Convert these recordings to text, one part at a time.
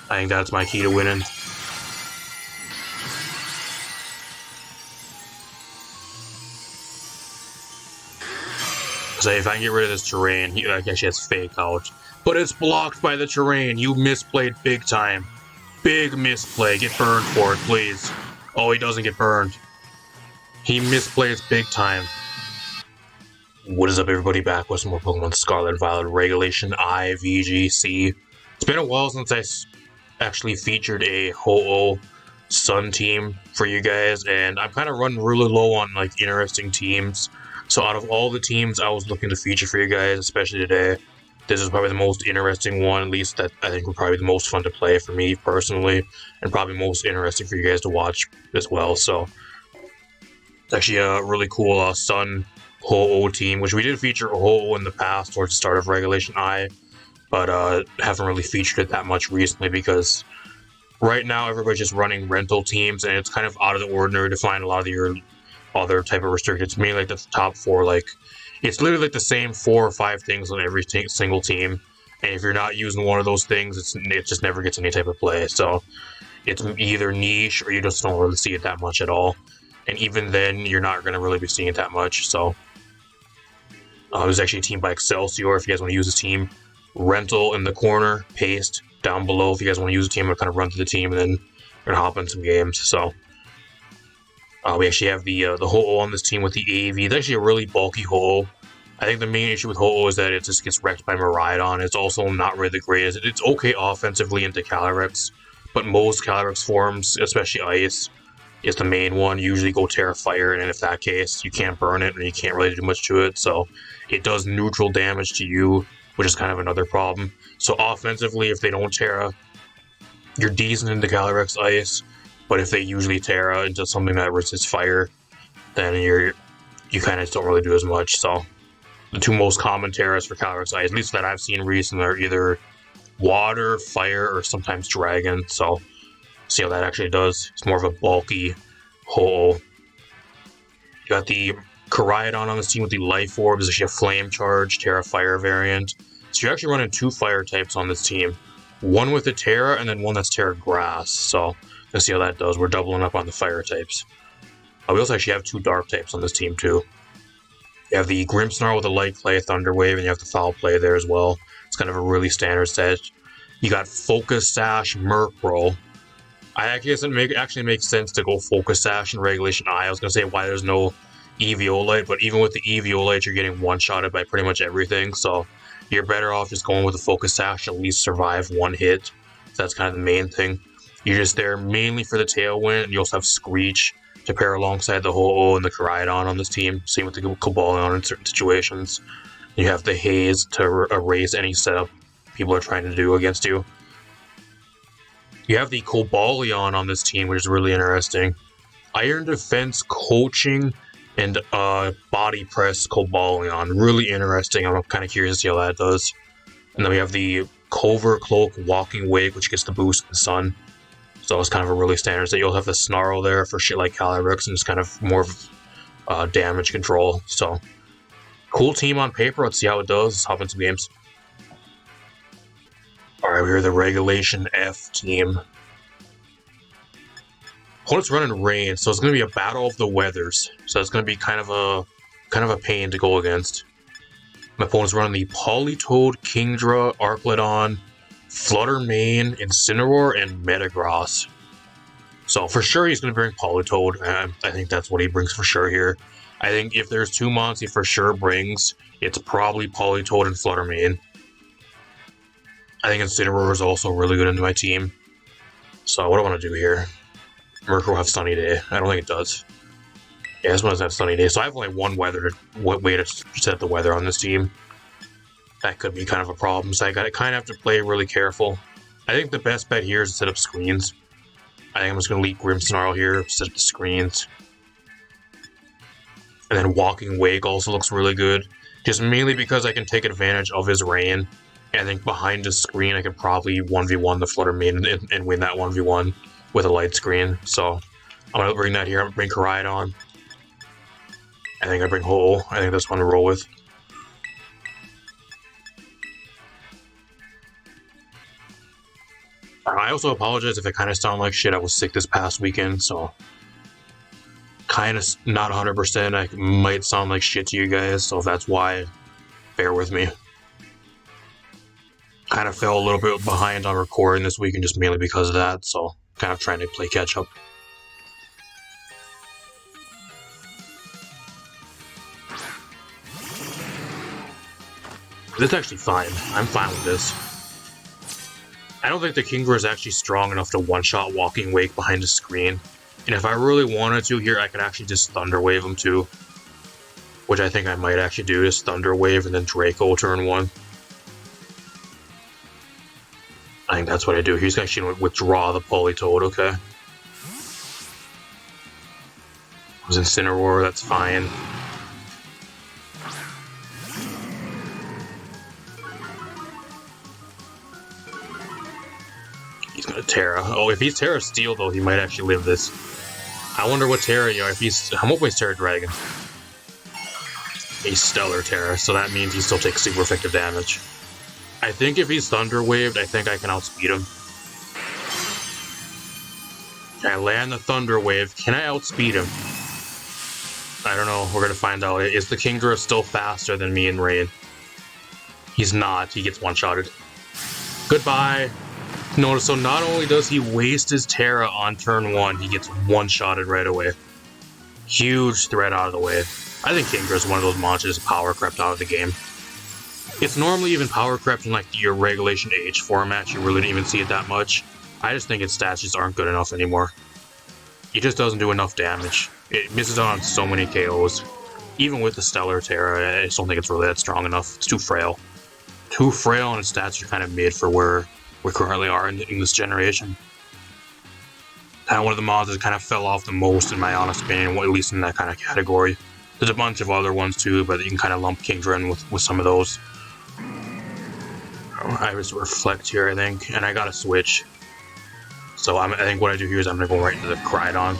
I think that's my key to winning. So if I can get rid of this terrain, he actually has fake out. But it's blocked by the terrain. You misplayed big time. Big misplay. Get burned for it, please. Oh, he doesn't get burned. He misplays big time. What is up, everybody? Back with some more Pokemon Scarlet and Violet Regulation I VGC. It's been a while since I actually featured a Ho-Oh Sun team for you guys, and I'm kind of running really low on like interesting teams. So out of all the teams I was looking to feature for you guys, especially today, this is probably the most interesting one, at least that I think would probably be the most fun to play for me personally, and probably most interesting for you guys to watch as well. So it's actually a really cool Sun Ho-Oh team, which we did feature Ho-Oh in the past towards the start of Regulation I, but haven't really featured it that much recently because right now everybody's just running rental teams, and it's kind of out of the ordinary to find a lot of your other type of restricted. It's mainly like the top four, like it's literally like the same 4 or 5 things on every single team, and if you're not using one of those things, it just never gets any type of play. So it's either niche or you just don't really see it that much at all, and even then you're not going to really be seeing it that much. So there's actually a team by Excelsior if you guys want to use this team. Rental in the corner, paste down below if you guys want to use a team. I'll kind of run through the team and then we're going to hop in some games. So we actually have the Ho-Oh on this team with the AV. It's actually a really bulky Ho-Oh. I think the main issue with Ho-Oh is that it just gets wrecked by Koraidon. It's also not really the greatest. It's okay offensively into Calyrex, but most Calyrex forms, especially Ice, is the main one. You usually go Terra Fire, and if that case, you can't burn it, and you can't really do much to it. So it does neutral damage to you, which is kind of another problem. So offensively, if they don't Terra, you're decent into Calyrex Ice. But if they usually Terra into something that resists fire, then you kind of don't really do as much. So the 2 most common Terras for Calyrex Ice, at least that I've seen recently, are either water, fire, or sometimes dragon. So see how that actually does. It's more of a bulky Ho-Oh. You got the Koraidon on this team with the Life Orb. There's actually a Flame Charge, Terra Fire variant. So you're actually running 2 fire types on this team. One with the Terra and then one that's Terra Grass. So let's see how that does. We're doubling up on the fire types. We also actually have 2 dark types on this team too. You have the Grimmsnarl with a Light Clay, Thunder Wave, and you have the Foul Play there as well. It's kind of a really standard set. You got Focus Sash, Murkrow. I guess it actually makes sense to go Focus Sash in Regulation I. I was going to say why there's no Eviolite, but even with the Eviolite, you're getting one-shotted by pretty much everything, so you're better off just going with the Focus Sash to at least survive 1 hit. So that's kind of the main thing. You're just there mainly for the Tailwind, and you also have Screech to pair alongside the Ho-Oh and the Koraidon on this team. Same with the Cobalion in certain situations. You have the Haze to erase any setup people are trying to do against you. You have the Cobalion on this team, which is really interesting. Iron Defense, Coaching, and Body Press Cobalion. Really interesting. I'm kind of curious to see how that does. And then we have the Covert Cloak, Walking Wake, which gets the boost in the sun. So it's kind of a really standard set. You'll have the Snarl there for shit like Calyrex, and it's kind of more of damage control. So cool team on paper. Let's see how it does. Let's hop into some games. Alright, we're the Regulation F team. Opponent's running rain, so it's going to be a battle of the weathers. So it's going to be kind of a pain to go against. My opponent's running the Politoed, Kingdra, Arclodon, Fluttermane, Incineroar, and Metagross. So for sure he's going to bring Politoed. I think that's what he brings for sure here. I think if there's 2 mons he for sure brings, it's probably Politoed and Fluttermane. I think Incineroar is also really good into my team. So what do I want to do here? Murkrow will have Sunny Day. I don't think it does. Yeah, this one doesn't have Sunny Day. So I have only one way to set the weather on this team. That could be kind of a problem. So I kind of have to play really careful. I think the best bet here is to set up screens. I think I'm just going to leave Grimmsnarl here, set up the screens. And then Walking Wake also looks really good. Just mainly because I can take advantage of his rain. And I think behind his screen I could probably 1v1 the Fluttermane and win that 1v1 with a light screen. So I'm going to bring that here. I'm going to bring Koraidon. I think I bring Ho-Oh. I think that's one to roll with. I also apologize if it kind of sounded like shit. I was sick this past weekend, so kind of not 100%. I might sound like shit to you guys, so if that's why, bear with me. Kind of fell a little bit behind on recording this weekend just mainly because of that, so kind of trying to play catch up. This is actually fine. I'm fine with this. I don't think the Kingler is actually strong enough to one-shot Walking Wake behind the screen. And if I really wanted to here, I could actually just Thunder Wave him too. Which I think I might actually do, just Thunder Wave and then Draco turn 1. I think that's what I do. He's actually going to withdraw the Politoed, okay. It was Incineroar, that's fine. He's gonna Terra. Oh, if he's Terra Steel though, he might actually live this. I wonder what Terra you are. If he's, I'm hoping he's Terra Dragon. He's Stellar Terra, so that means he still takes super effective damage. I think if he's Thunder Waved, I think I can outspeed him. I land the Thunder Wave. Can I outspeed him? I don't know. We're gonna find out. Is the Kingler still faster than me and Rain? He's not. He gets one-shotted. Goodbye. No, so not only does he waste his Terra on turn 1, he gets one-shotted right away. Huge threat out of the way. I think Kingler is one of those monsters power crept out of the game. It's normally even power crept in like your regulation H format. You really didn't even see it that much. I just think its stats just aren't good enough anymore. It just doesn't do enough damage. It misses out on so many KOs. Even with the Stellar Terra, I just don't think it's really that strong enough. It's too frail. Too frail, and its stats are kind of mid for where we currently are in this generation. Kind of one of the mods that kind of fell off the most, in my honest opinion, at least in that kind of category. There's a bunch of other ones too, but you can kind of lump Kingdra in with some of those. I just reflect here, I think, and I got to switch. So I think what I do here is I'm going to go right into the Koraidon.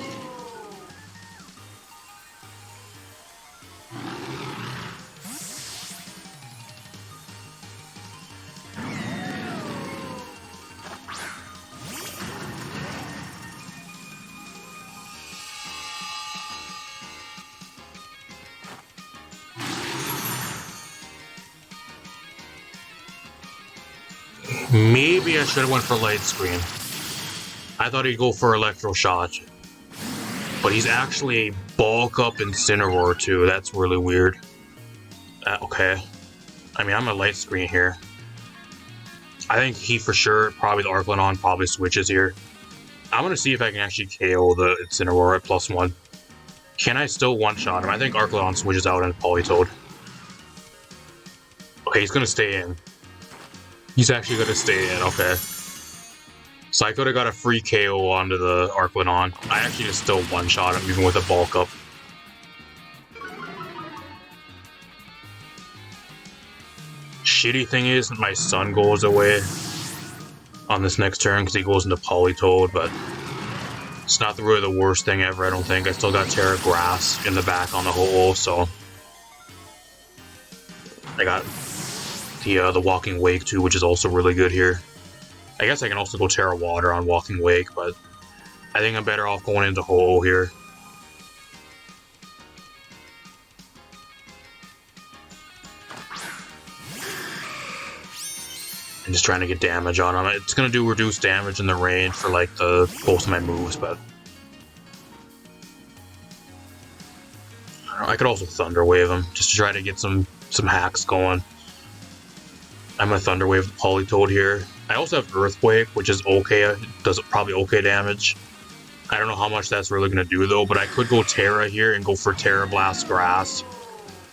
Maybe I should have went for Light Screen. I thought he'd go for Electro Shot. But he's actually a bulk up Incineroar too. That's really weird. Okay. I mean, I'm a Light Screen here. I think he for sure, probably the Arclodon probably switches here. I'm going to see if I can actually KO the Incineroar at +1. Can I still one-shot him? I think Arclodon switches out and Politoed. Okay, he's going to stay in. He's actually going to stay in, okay. So I could have got a free KO onto the Arclodon. I actually just still one-shot him, even with a bulk up. Shitty thing is, my Sun goes away on this next turn because he goes into Politoed, but it's not really the worst thing ever, I don't think. I still got Terra Grass in the back on the hole, so I got the Walking Wake too, which is also really good here. I guess I can also go Terra Water on Walking Wake, but I think I'm better off going into Ho-Oh here. And just trying to get damage on him. It's going to do reduced damage in the range for like most of my moves, but I could also Thunder Wave him just to try to get some hacks going. I'm going to Thunder Wave the Politoed here. I also have Earthquake, which is okay. It does probably okay damage. I don't know how much that's really going to do, though, but I could go Terra here and go for Terra Blast Grass,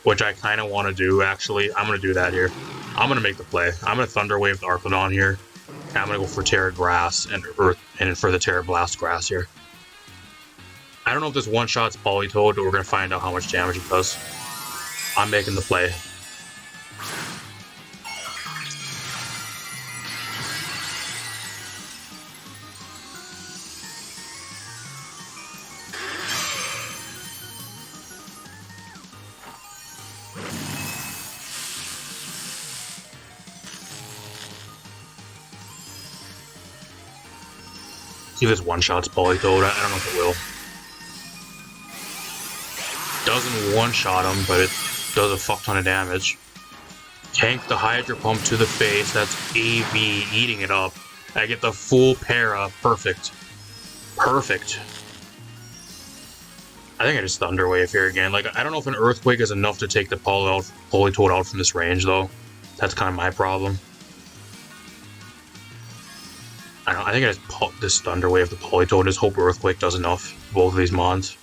which I kind of want to do, actually. I'm going to do that here. I'm going to make the play. I'm going to Thunder Wave the Arclodon here. And I'm going to go for Terra Grass and Earth and for the Terra Blast Grass here. I don't know if this one-shot's Politoed, but we're going to find out how much damage it does. I'm making the play. See if this one-shots Politoed. I don't know if it will. Doesn't one-shot him, but it does a fuck ton of damage. Tank the Hydro Pump to the face. That's AV eating it up. I get the full para. Perfect. Perfect. I think I just Thunder Wave here again. Like, I don't know if an Earthquake is enough to take the Politoed out from this range, though. That's kind of my problem. I don't know. I think I just put this Thunder Wave the Politoed. Just hope Earthquake does enough for both of these mons.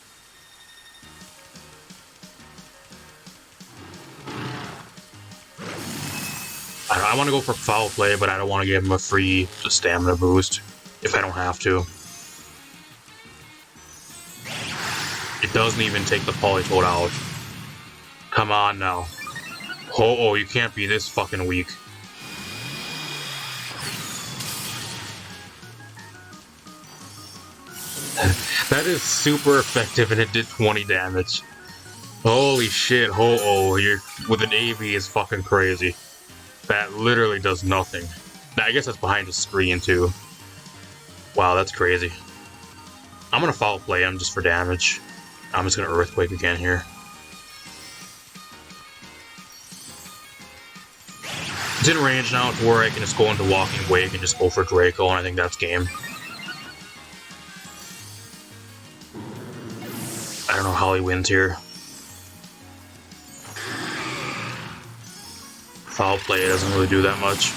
I want to go for Foul Play, but I don't want to give him a free stamina boost if I don't have to. It doesn't even take the Politoed out. Come on now. Oh, you can't be this fucking weak. That is super effective and it did 20 damage. Holy shit, you're with an AV is fucking crazy. That literally does nothing. I guess that's behind the screen too. Wow, that's crazy. I'm gonna Foul Play him just for damage. I'm just gonna Earthquake again here. It's in range now to where I can just go into Walking Wake and just go for Draco, and I think that's game. I don't know how he wins here. Foul Play doesn't really do that much.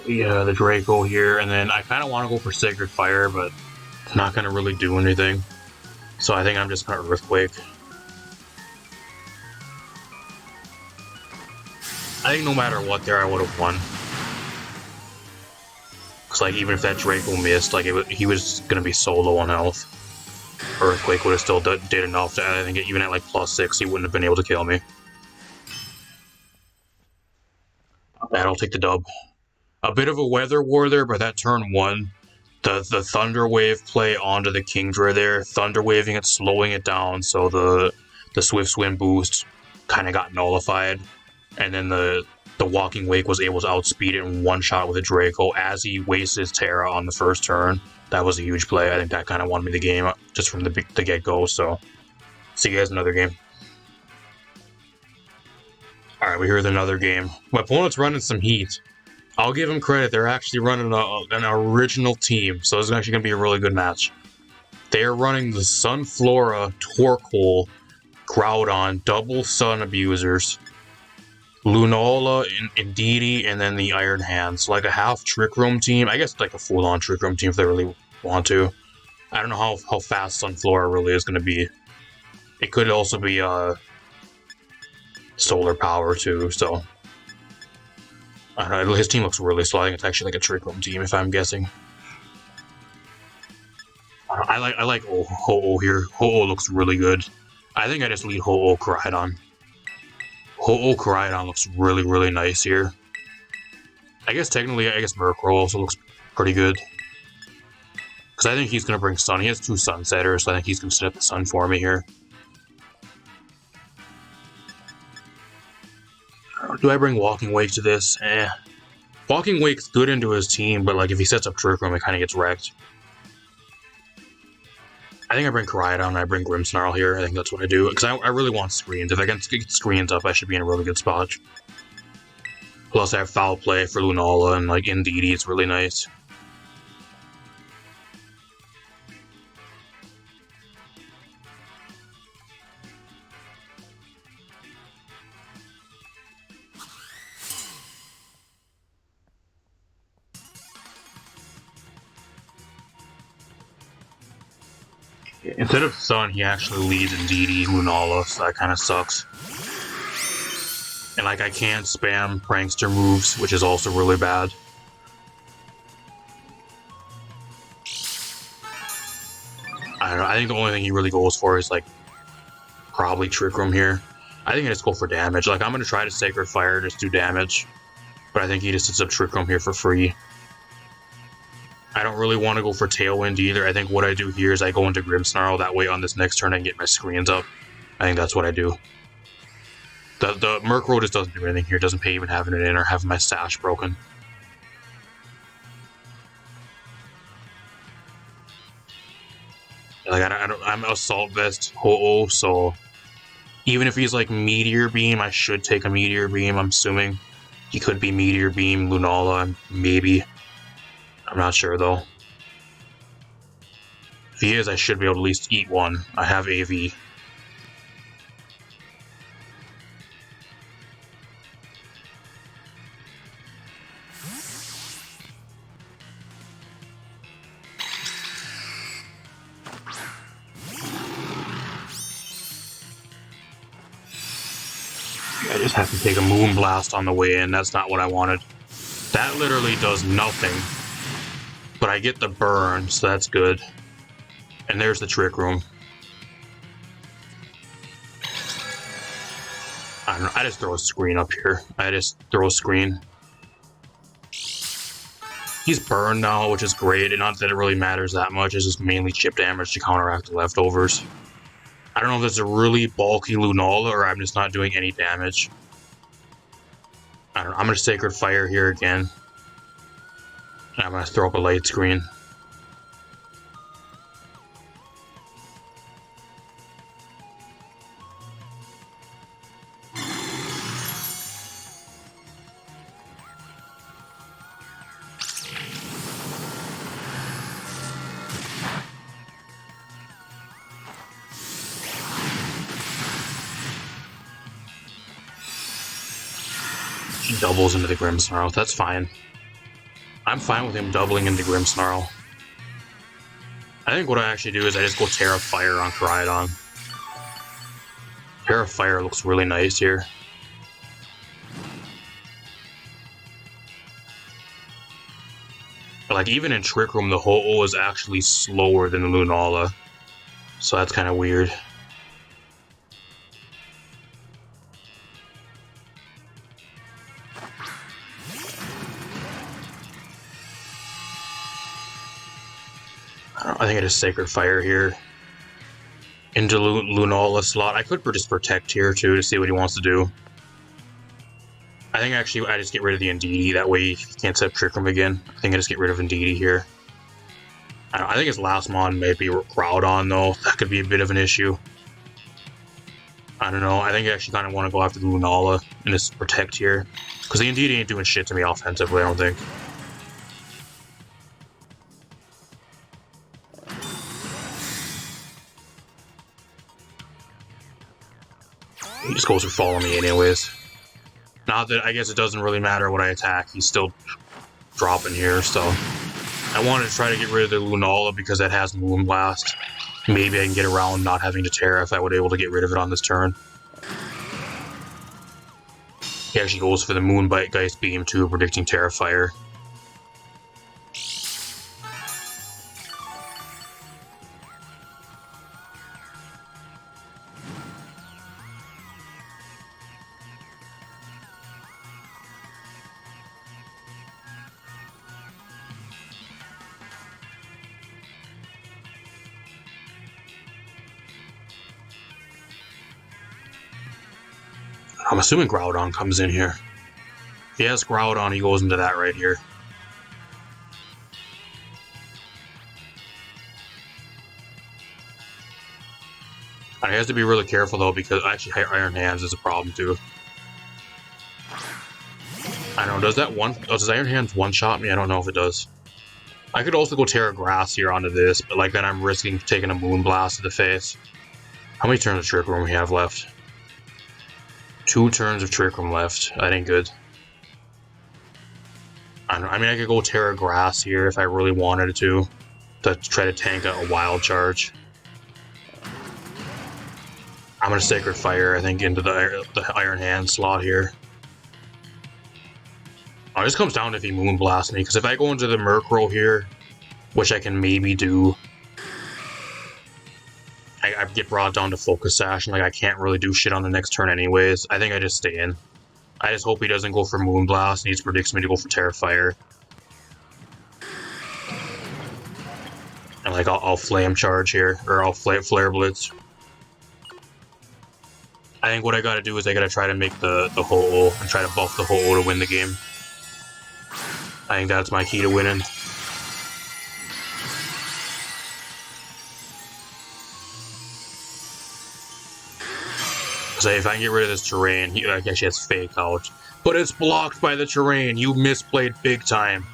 Yeah, the Draco here, and then I kind of want to go for Sacred Fire, but it's not going to really do anything. So I think I'm just going to Earthquake. I think no matter what there, I would have won. Because, like, even if that Draco missed, like, he was going to be so low on health. Earthquake would have still did enough to, I think, even at, like, +6, he wouldn't have been able to kill me. I'll take the dub. A bit of a weather war there, but that turn 1, the Thunder Wave play onto the Kingdra there, Thunder Waving it, slowing it down, so the Swift Swim boost kind of got nullified, and then the Walking Wake was able to outspeed it in one shot with a Draco as he wasted his Terra on the first turn. That was a huge play. I think that kind of won me the game just from the get-go, so see you guys in another game. Alright, we're here with another game. My opponent's running some heat. I'll give him credit, they're actually running an original team, so this is actually going to be a really good match. They're running the Sunflora, Torkoal, Groudon, double Sun Abusers, Lunala, Indeedee, and then the Iron Hands. Like a half Trick Room team. I guess like a full-on Trick Room team if they really want to. I don't know how fast Sunflora really is going to be. It could also be Solar Power too, so... I don't know, his team looks really slow. I think it's actually like a Trick Room team, if I'm guessing. I like Ho-Oh here. Ho-Oh looks really good. I think I just lead Ho-Oh Koraidon. Ho-Oh Koraidon looks really, really nice here. I guess technically, Murkrow also looks pretty good. Because I think he's going to bring Sun. He has 2 Sunsetters, so I think he's going to set up the Sun for me here. Do I bring Walking Wake to this? Walking Wake's good into his team, but like if he sets up Trick Room, it kind of gets wrecked. I think I bring Koraidon, I bring Grimmsnarl here. I think that's what I do, because I really want screens. If I can get screens up, I should be in a really good spot. Plus I have Foul Play for Lunala, and like Indeedee, it's really nice. Instead of Sun, he actually leads Indeedee, Lunala, so that kind of sucks. And like I can't spam Prankster moves, which is also really bad. don't know. I think the only thing he really goes for is like probably Trick Room here. I think I just go for damage. Like I'm gonna try to Sacred Fire, just do damage. But I think he just sets up Trick Room here for free. I don't really want to go for Tailwind either. I think what I do here is I go into Grimmsnarl. That way on this next turn I can get my screens up. I think that's what I do. The Murkrow just doesn't do anything here. It doesn't pay even having it in or having my stash broken. Like I'm Assault Vest Ho-Oh, so even if he's like Meteor Beam, I should take a Meteor Beam. I'm assuming he could be Meteor Beam, Lunala, maybe. I'm not sure though. If he is, I should be able to at least eat one. I have AV. I just have to take a Moonblast on the way in. That's not what I wanted. That literally does nothing. But I get the burn, so that's good. And there's the Trick Room. I don't know, I just throw a screen up here. I just throw a screen. He's burned now, which is great. And not that it really matters that much. It's just mainly chip damage to counteract the leftovers. I don't know if it's a really bulky Lunala or I'm just not doing any damage. I don't know. I'm going to Sacred Fire here again. And I'm going to throw up a light screen. He doubles into the Grimmsnarl. That's fine. I'm fine with him doubling into Grimmsnarl. I think what I actually do is I just go Terra Fire on Koraidon. Terra Fire looks really nice here. But like even in Trick Room, the Ho-Oh is actually slower than the Lunala. So that's kind of weird. I think I just Sacred Fire here. Into Lunala slot. I could just Protect here too to see what he wants to do. I think actually I just get rid of the Indeedee. That way he can't set up Trick Room again. I think I just get rid of Indeedee here. I think his last mon may be Groudon though. That could be a bit of an issue. I don't know. I think I actually kind of want to go after the Lunala and just Protect here. Because the Indeedee ain't doing shit to me offensively, I don't think. He just goes for Follow Me anyways. Not that I guess it doesn't really matter what I attack. He's still dropping here, so... I wanted to try to get rid of the Lunala because that has Moonblast. Maybe I can get around not having to Terra if I would be able to get rid of it on this turn. He actually goes for the Moonbite Geist Beam too, predicting Terra Fire. I'm assuming Groudon comes in here. If he has Groudon, he goes into that right here. And he has to be really careful though, because actually Iron Hands is a problem too. I don't know, does Iron Hands one-shot me? I don't know if it does. I could also go Terra Grass here onto this, but like then I'm risking taking a Moonblast to the face. How many turns of Trick Room we have left? 2 turns of Trick Room left. That ain't good. I mean, I could go Terra Grass here if I really wanted to try to tank a Wild Charge. I'm gonna Sacred Fire, I think, into the Iron Hand slot here. Oh, this comes down to if he Moonblasts me, because if I go into the Murkrow here, which I can maybe do, I get brought down to Focus Sash, and like I can't really do shit on the next turn anyways. I think I just stay in. I just hope he doesn't go for Moonblast, and he just predicts me to go for Terrifier. And like I'll Flame Charge here, or I'll Flare Blitz. I think what I gotta do is I gotta try to make the hooh and try to buff the hooh to win the game. I think that's my key to winning. So if I can get rid of this terrain, he actually has Fake Out. But it's blocked by the terrain. You misplayed big time.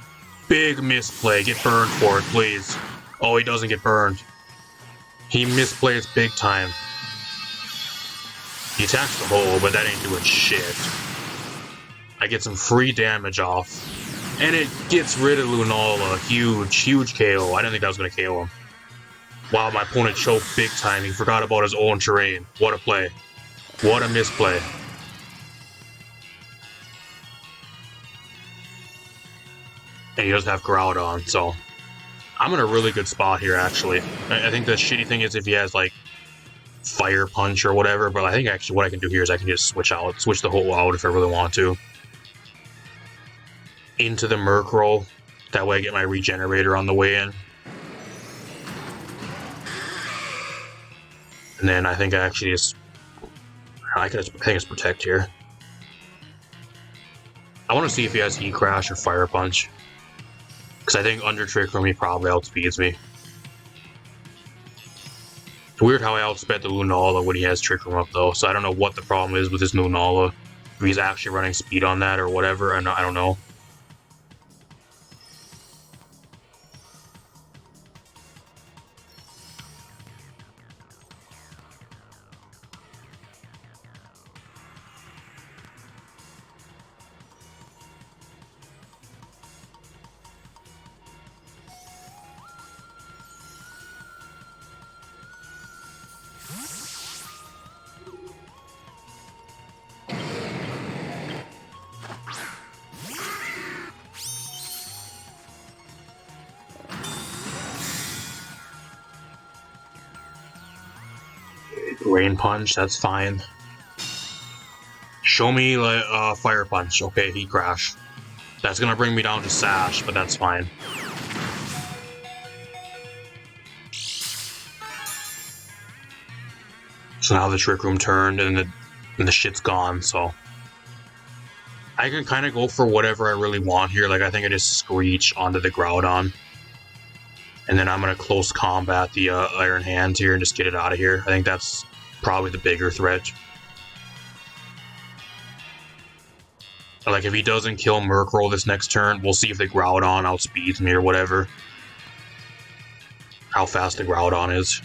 Big misplay. Get burned for it, please. Oh, he doesn't get burned. He misplays big time. He attacks the hole, but that ain't doing shit. I get some free damage off. And it gets rid of Lunala. Huge KO. I didn't think that was going to KO him. Wow, my opponent choked big time. He forgot about his own terrain. What a play. What a misplay. And he does have Groudon, so I'm in a really good spot here, actually. I think the shitty thing is if he has, like, Fire Punch or whatever, but I think actually what I can do here is I can just switch the hooh out if I really want to. Into the Murkrow. That way I get my Regenerator on the way in. And then I think I actually just... I think it's Protect here. I want to see if he has Heat Crash or Fire Punch. Because I think under Trick Room he probably outspeeds me. It's weird how I outsped the Lunala when he has Trick Room up though, so I don't know what the problem is with his Lunala. If he's actually running speed on that or whatever, I don't know. Rain Punch, that's fine. Show me like Fire Punch. Okay, Heat Crash. That's gonna bring me down to Sash, but that's fine. So now the Trick Room turned and the shit's gone, so I can kind of go for whatever I really want here. Like I think I just Screech onto the Groudon. And then I'm gonna close combat the Iron Hands here and just get it out of here. I think that's probably the bigger threat. Like if he doesn't kill Murkrow this next turn, we'll see if the Groudon outspeeds me or whatever. How fast the Groudon is.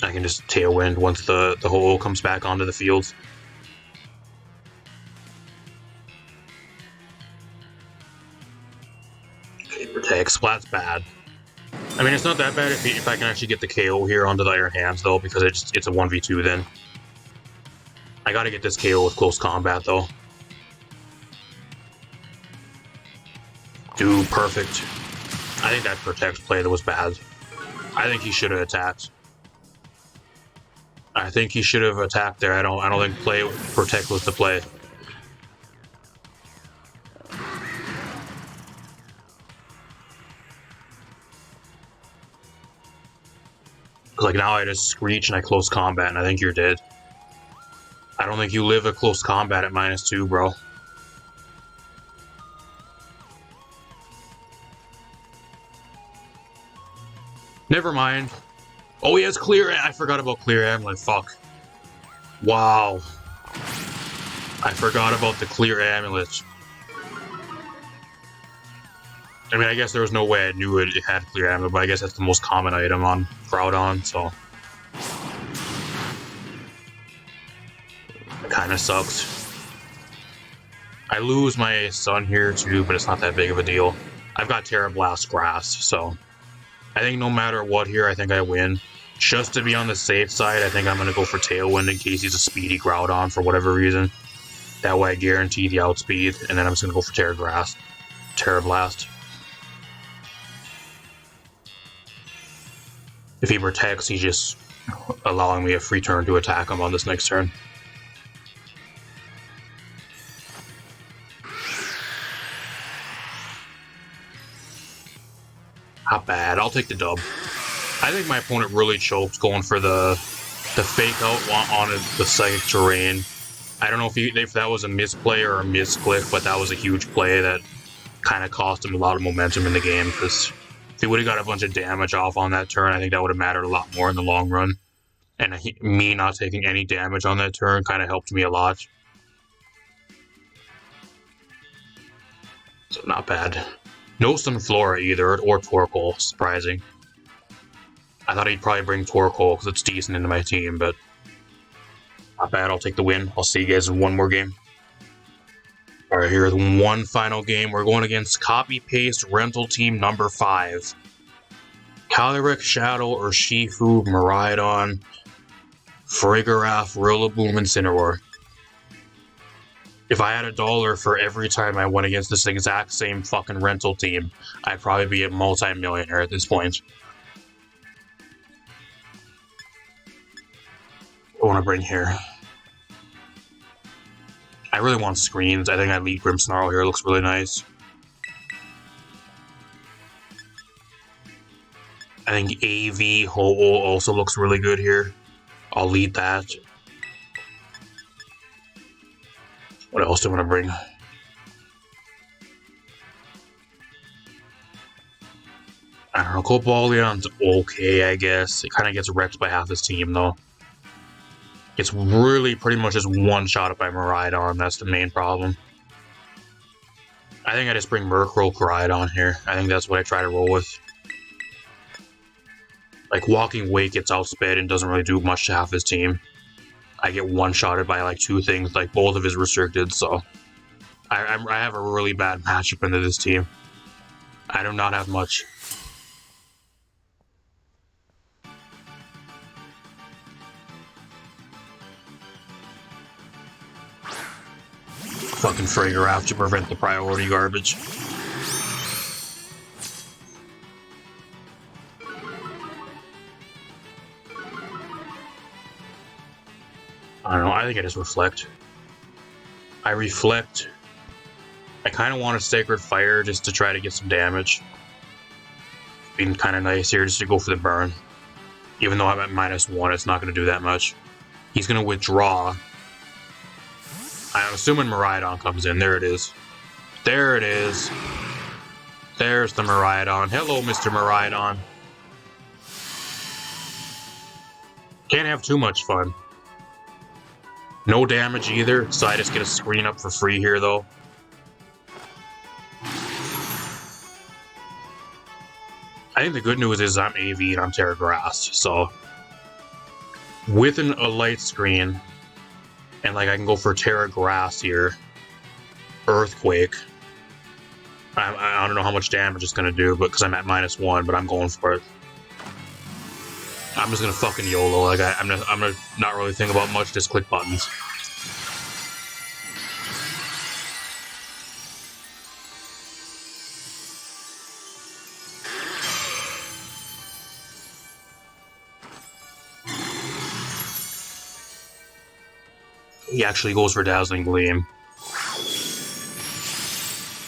I can just Tailwind once the hole comes back onto the field. Okay, Protect. Splat's bad. I mean, it's not that bad if I can actually get the KO here onto the Iron Hands, though, because it's a 1v2 then. I gotta get this KO with close combat, though. Dude, perfect. I think that Protect play that was bad. I think he should have attacked. I think he should have attacked there. I don't think Protect was the play. Like now I just Screech and I close combat and I think you're dead. I don't think you live a close combat at -2, bro. Never mind. Oh, he has Clear. I forgot about Clear Amulet. Fuck. Wow. I forgot about the Clear Amulet. I mean, I guess there was no way I knew it had Clear Amulet, but I guess that's the most common item on Groudon, so... It kinda sucks. I lose my Sun here too, but it's not that big of a deal. I've got Terra Blast Grass, so... I think no matter what here, I think I win. Just to be on the safe side, I think I'm gonna go for Tailwind in case he's a speedy Groudon for whatever reason. That way I guarantee the outspeed, and then I'm just gonna go for Terra Blast. If he protects, he just allowing me a free turn to attack him on this next turn. Not bad. I'll take the dub. I think my opponent really choked going for the fake out on the psychic terrain. I don't know if that was a misplay or a misclick, but that was a huge play that kind of cost him a lot of momentum in the game, because if he would have got a bunch of damage off on that turn, I think that would have mattered a lot more in the long run. And me not taking any damage on that turn kind of helped me a lot. So not bad. No Sunflora either, or Torkoal, surprising. I thought he'd probably bring Torkoal because it's decent into my team, but not bad. I'll take the win. I'll see you guys in one more game. Alright, here's one final game. We're going against Copy-Paste Rental Team number 5. Calyrex, Shadow, Urshifu, Miraidon, Farigiraf, Rillaboom, and Incineroar. If I had $1 for every time I went against this exact same fucking rental team, I'd probably be a multi-millionaire at this point. What do I want to bring here? I really want screens. I think I lead Grimmsnarl here. It looks really nice. I think AV Ho-Oh also looks really good here. I'll lead that. What else do I want to bring? I don't know. Cobalian's okay, I guess. It kind of gets wrecked by half his team, though. It's really pretty much just one-shot by Miraidon. That's the main problem. I think I just bring Murkrow Koraidon here. I think that's what I try to roll with. Like, Walking Wake gets outsped and doesn't really do much to half his team. I get one-shotted by, like, 2 things, like, both of his restricted, so... I have a really bad matchup into this team. I do not have much. Fucking Farigiraf to prevent the priority garbage. I don't know, I think I just reflect. I reflect. I kind of want a Sacred Fire just to try to get some damage. Being kind of nice here just to go for the burn. Even though I'm at -1, it's not going to do that much. He's going to withdraw. I'm assuming Miraidon comes in. There it is. There it is. There's the Miraidon. Hello, Mr. Miraidon. Can't have too much fun. No damage either, so I just get a screen up for free here, though. I think the good news is I'm AV and I'm Terra Grass, so... With a light screen... And, like, I can go for Terra Grass here. Earthquake. I don't know how much damage it's gonna do, but because I'm at -1, but I'm going for it. I'm just gonna fucking YOLO. Like, I'm gonna not really think about much, just click buttons. He actually goes for Dazzling Gleam.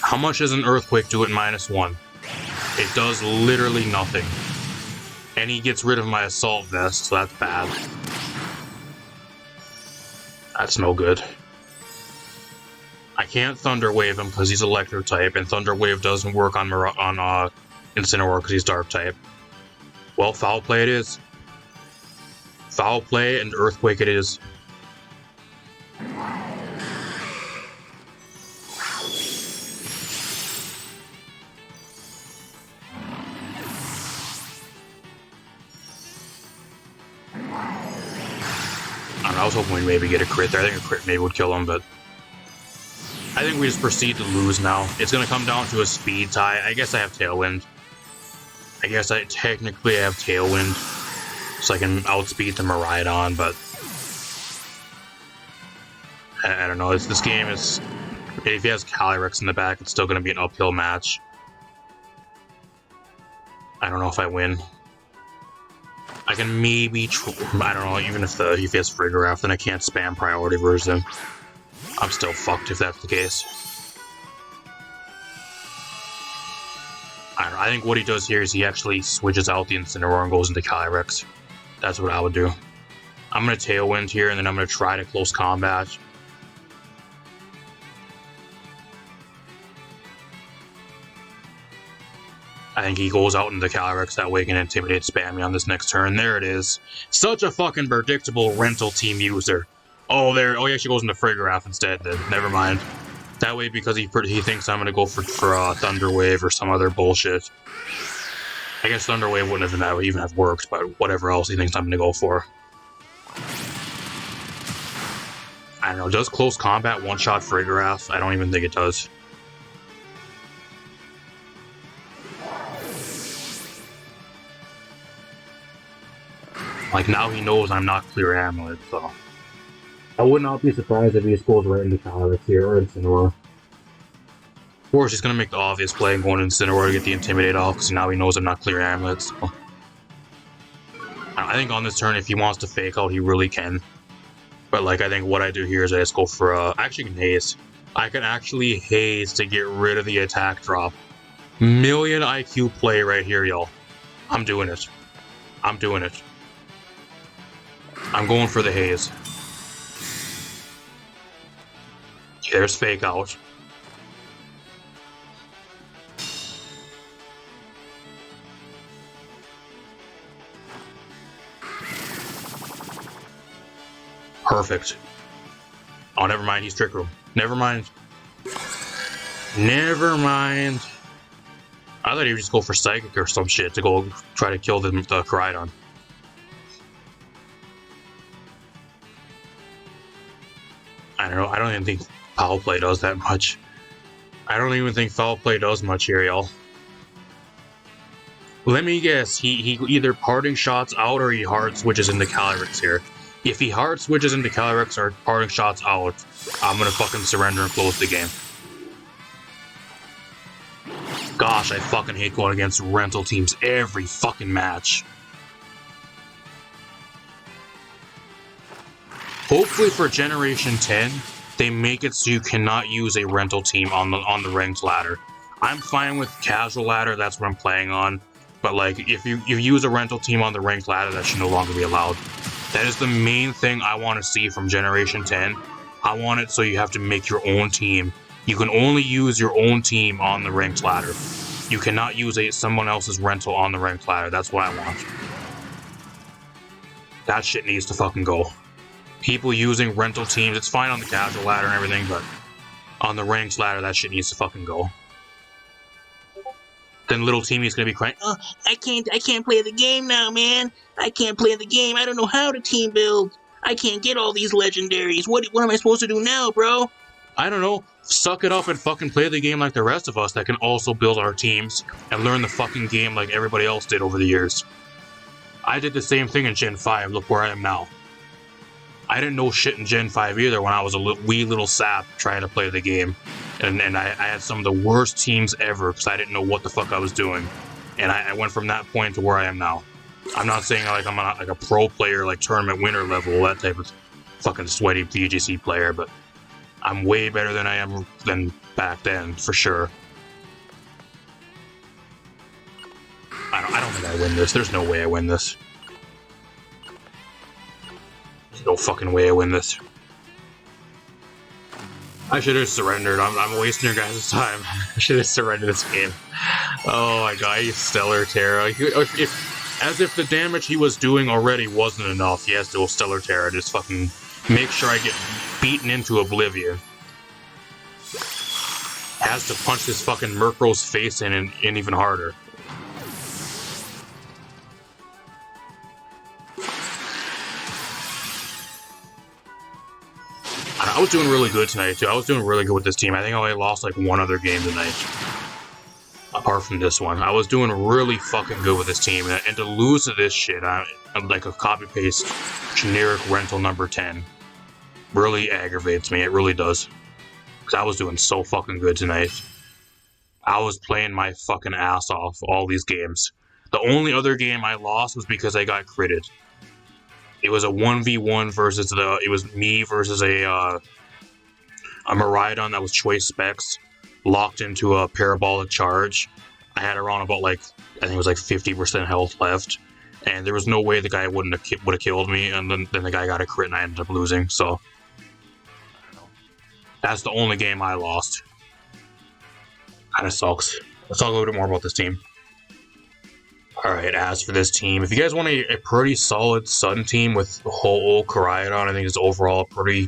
How much does an Earthquake do at -1? It does literally nothing. And he gets rid of my Assault Vest, so that's bad. That's no good. I can't Thunder Wave him because he's Electric type, and Thunder Wave doesn't work on Incineroar because he's Dark type. Well, Foul Play it is. Foul Play and Earthquake it is. I was hoping we'd maybe get a crit there. I think a crit maybe would kill him, but... I think we just proceed to lose now. It's going to come down to a speed tie. I guess I have Tailwind. I guess technically I have Tailwind. So I can outspeed the Miraidon, but... I don't know. This game is... If he has Calyrex in the back, it's still going to be an uphill match. I don't know if I win. I can maybe, I don't know, even if he has Frigoraph, then I can't spam priority version. I'm still fucked if that's the case. I don't know, I think what he does here is he actually switches out the Incineroar and goes into Calyrex. That's what I would do. I'm going to Tailwind here, and then I'm going to try to close combat. I think he goes out into Calyrex, that way he can intimidate spam me on this next turn. There it is. Such a fucking predictable rental team user. Oh, there. Oh, he actually goes into Frigoraph instead. Then. Never mind. That way, because he thinks I'm going to go for Thunder Wave or some other bullshit. I guess Thunder Wave wouldn't even have worked, but whatever else he thinks I'm going to go for. I don't know. Does close combat one-shot Frigoraph? I don't even think it does. Like, now he knows I'm not Clear Amulet, so... I would not be surprised if he just goes right into Calyrex here, or Incineroar. Of course, he's gonna make the obvious play and go into Incineroar to get the Intimidate off, because now he knows I'm not Clear Amulet, so... I think on this turn, if he wants to Fake Out, he really can. But, like, I think what I do here is I just go for, actually, can Haze. I can actually Haze to get rid of the attack drop. Million IQ play right here, y'all. I'm doing it. I'm doing it. I'm going for the Haze. There's Fake Out. Perfect. Oh, never mind, he's Trick Room. Never mind. Never mind. I thought he would just go for Psychic or some shit to go try to kill the Koraidon. I don't know, I don't even think Foul Play does that much. I don't even think Foul Play does much here, y'all. Let me guess, he either Parting Shots out or he hard switches into Calyrex here. If he hard switches into Calyrex or Parting Shots out, I'm gonna fucking surrender and close the game. Gosh, I fucking hate going against rental teams every fucking match. Hopefully for Generation 10, they make it so you cannot use a rental team on the ranked ladder. I'm fine with casual ladder, that's what I'm playing on. But like, if you use a rental team on the ranked ladder, that should no longer be allowed. That is the main thing I want to see from Generation 10. I want it so you have to make your own team. You can only use your own team on the ranked ladder. You cannot use someone else's rental on the ranked ladder. That's what I want. That shit needs to fucking go. People using rental teams, it's fine on the casual ladder and everything, but on the ranked ladder, that shit needs to fucking go. Then little Timmy's gonna be crying, oh, I can't play the game now, man. I can't play the game. I don't know how to team build. I can't get all these legendaries. What am I supposed to do now, bro? I don't know. Suck it up and fucking play the game like the rest of us that can also build our teams and learn the fucking game like everybody else did over the years. I did the same thing in Gen 5. Look where I am now. I didn't know shit in Gen 5 either when I was a wee little sap trying to play the game. And I had some of the worst teams ever because I didn't know what the fuck I was doing. And I went from that point to where I am now. I'm not saying like I'm like a pro player, like tournament winner level, that type of fucking sweaty VGC player, but I'm way better than I am than back then, for sure. I don't think I win this. There's no way I win this. There's no fucking way I win this. I should have surrendered. I'm wasting your guys' time. I should have surrendered this game. Oh my god, he's Stellar Terra. As if the damage he was doing already wasn't enough, he has to go Stellar Terra. Just fucking make sure I get beaten into oblivion. Has to punch this fucking Murkrow's face in even harder. I was doing really good tonight, too. I was doing really good with this team. I think I only lost, like, one other game tonight. Apart from this one. I was doing really fucking good with this team. And to lose to this shit, I'm like a copy-paste generic rental number 10. Really aggravates me. It really does. Because I was doing so fucking good tonight. I was playing my fucking ass off all these games. The only other game I lost was because I got critted. It was a 1v1 versus it was me versus a Miraidon that was choice specs, locked into a parabolic charge. I had around about like, I think it was like 50% health left, and there was no way the guy would have killed me, and then the guy got a crit and I ended up losing, so that's the only game I lost. Kinda sucks. Let's talk a little bit more about this team. Alright, as for this team, if you guys want a pretty solid Sun team with hooh, koraidon, I think it's overall a pretty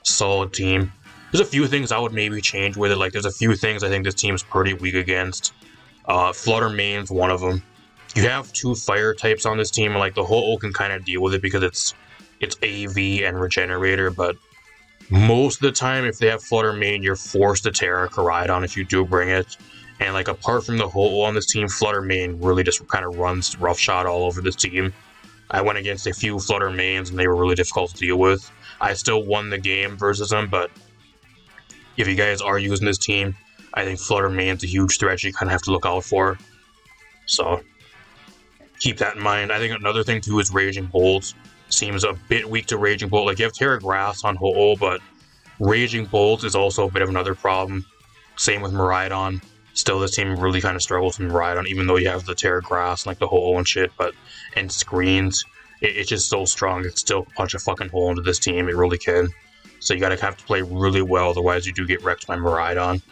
solid team. There's a few things I would maybe change with it. Like, there's a few things I think this team's pretty weak against. Flutter Mane's one of them. You have 2 fire types on this team, and like the hooh can kind of deal with it because it's AV and Regenerator, but most of the time, if they have Flutter Mane, you're forced to Terra Koraidon if you do bring it. And like, apart from the hooh on this team, Flutter Mane really just kind of runs roughshod all over this team. I went against a few Flutter Manes and they were really difficult to deal with. I still won the game versus them, but if you guys are using this team, I think Flutter Mane's a huge threat you kind of have to look out for. So keep that in mind. I think another thing too is Raging Bolt. Seems a bit weak to Raging Bolt. Like, you have Terra Grass on hooh, but Raging Bolt is also a bit of another problem. Same with Miraidon. Still, this team really kind of struggles with Miraidon, even though you have the Terra Grass, like the hooh and shit, and screens. It's just so strong. It still punch a fucking hole into this team. It really can. So you gotta have to play really well, otherwise you do get wrecked by Miraidon.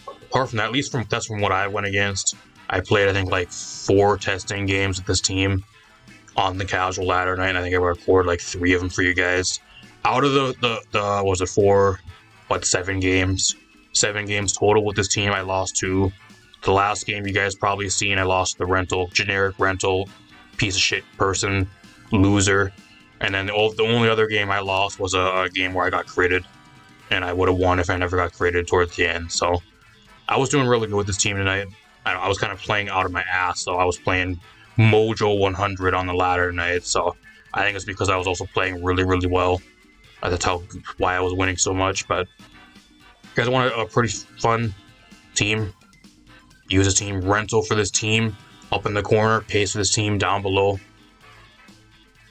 Apart from that, at least that's from what I went against. I played, I think, like 4 testing games with this team on the casual ladder night, and I think I recorded like 3 of them for you guys. Out of the was it 4, 7 games? 7 games total with this team, I lost 2. The last game you guys probably seen, I lost the generic rental, piece of shit person, loser. And then the only other game I lost was a game where I got critted, and I would have won if I never got critted towards the end. So I was doing really good with this team tonight. I was kind of playing out of my ass, so I was playing Mojo 100 on the ladder tonight, so I think it's because I was also playing really, really well. That's why I was winning so much. But you guys want a pretty fun team, use a team rental for this team, up in the corner, paste for this team down below.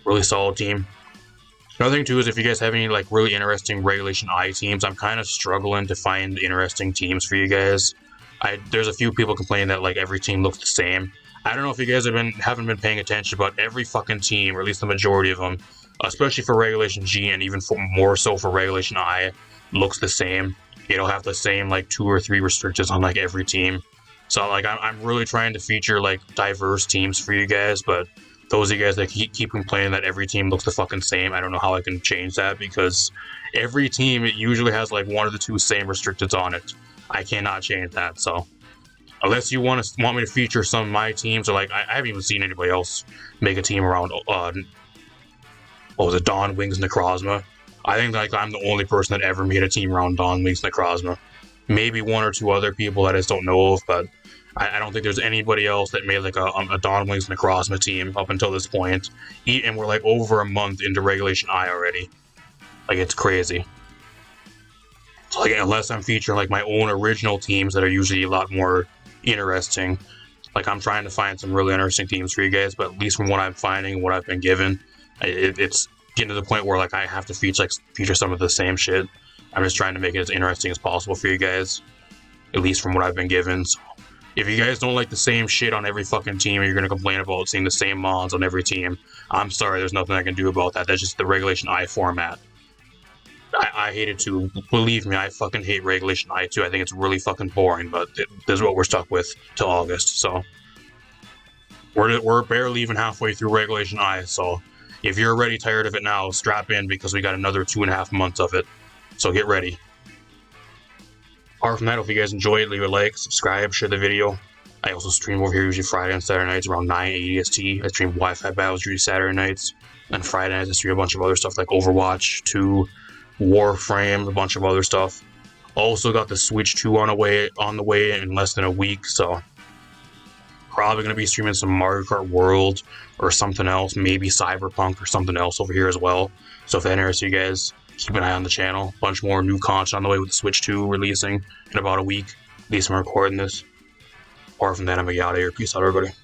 Really solid team. Another thing too is if you guys have any like really interesting Regulation I teams, I'm kind of struggling to find interesting teams for you guys. There's a few people complaining that like every team looks the same. I don't know if you guys haven't been paying attention, but every fucking team, or at least the majority of them, especially for Regulation G and even more so for Regulation I, looks the same. It'll have the same like 2 or 3 restrictions on like every team. So like I'm really trying to feature like diverse teams for you guys, but those of you guys that keep complaining that every team looks the fucking same, I don't know how I can change that, because every team, it usually has like 1 or the 2 same restrictions on it. I cannot change that, so unless you want me to feature some of my teams, or like I haven't even seen anybody else make a team around what was it, Dawn Wings Necrozma. I think like I'm the only person that ever made a team around Dawn Wings Necrozma. Maybe 1 or 2 other people that I just don't know of, but I don't think there's anybody else that made like a Dawn Wings Necrozma team up until this point. And we're like over a month into Regulation I already. Like, it's crazy. So like, unless I'm featuring like my own original teams that are usually a lot more interesting, like I'm trying to find some really interesting teams for you guys, but at least from what I'm finding, what I've been given, it's getting to the point where like I have to feature some of the same shit. I'm just trying to make it as interesting as possible for you guys, at least from what I've been given. So if you guys don't like the same shit on every fucking team, or you're gonna complain about seeing the same mons on every team, I'm sorry, there's nothing I can do about that. That's just the Regulation I format. I hate it too. Believe me, I fucking hate Regulation I too. I think it's really fucking boring, but this is what we're stuck with till August. So we're barely even halfway through Regulation I. So if you're already tired of it now, strap in, because we got another 2.5 months of it. So get ready. Apart from that, if you guys enjoy it, leave a like, subscribe, share the video. I also stream over here usually Friday and Saturday nights around 9 EST. I stream Wi-Fi battles usually Saturday nights. And Friday nights I stream a bunch of other stuff like Overwatch 2, Warframe, a bunch of other stuff. Also got the Switch 2 on the way in less than a week, so probably going to be streaming some Mario Kart World or something else, maybe Cyberpunk or something else over here as well. So if that interests you guys, keep an eye on the channel. A bunch more new content on the way with the Switch 2 releasing in about a week. At least I'm recording this. apart from that, I'm gonna get out of here. Peace out, everybody.